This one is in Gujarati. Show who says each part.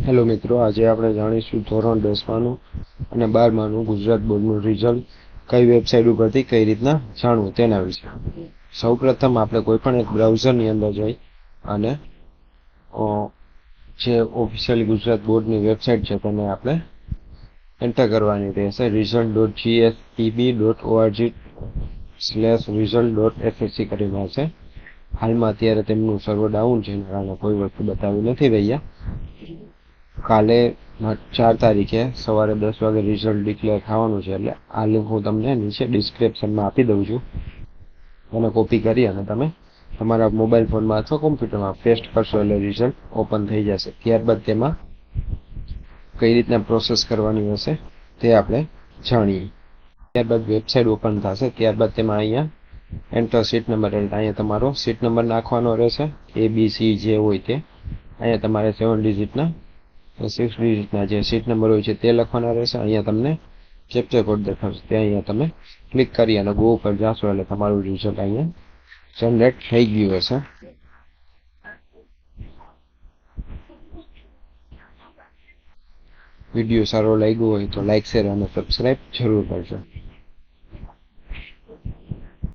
Speaker 1: હેલો મિત્રો, આજે આપણે જાણીશું ધોરણ 10માનું અને 12માનું ગુજરાત બોર્ડનું રિઝલ્ટ કઈ વેબસાઇટ ઉપરથી કઈ રીતના જાણવું તેના વિશે. સૌપ્રથમ આપણે કોઈ પણ એક બ્રાઉઝરની અંદર જઈ અને જે ઓફિશિયલી ગુજરાત બોર્ડની વેબસાઇટ છે તેને આપણે એન્ટર કરવાની રહેશે. result.gspb.org/result.ssc કરીને હશે. હાલમાં અત્યારે તેમનું સર્વર ડાઉન છે, એના કારણે કોઈ વસ્તુ બતાવી નથી રહ્યા. કાલે 4 તારીખે સવારે 10 વાગે રિઝલ્ટ ડિક્લેર થવાનું છે, એટલે આ લિંક હું તમને નીચે ડિસ્ક્રિપ્શનમાં આપી દઉં છું. એને કોપી કરી અને તમે તમારા મોબાઈલ ફોનમાં અથવા કોમ્પ્યુટરમાં પેસ્ટ કરશો એટલે રિઝલ્ટ ઓપન થઈ જશે. ત્યારબાદ તેમાં કઈ રીતના પ્રોસેસ કરવાની હશે તે આપણે જાણીએ. ત્યારબાદ વેબસાઇટ ઓપન થશે. ત્યારબાદ તેમાં અહીંયા એન્ટર સીટ નંબર, એટલે અહીંયા તમારો સીટ નંબર નાખવાનો રહેશે. ABC જે હોય તે અહીંયા તમારે 7 ડિજિટના 6 ડિજિટના જે સીટ નંબર હોય છે તે લખવાના રહેશે. અહીંયા તમને કેપ્ચર કોડ દેખાશે, ત્યાં અહીંયા તમે ક્લિક કરી અને ગો ઉપર જાશો એટલે તમારું રિઝલ્ટ અહીંયા જનરેટ થઈ ગયું હશે. વિડીયો સારો લાગ્યો હોય તો લાઈક, શેર અને સબસ્ક્રાઈબ જરૂર કરજો.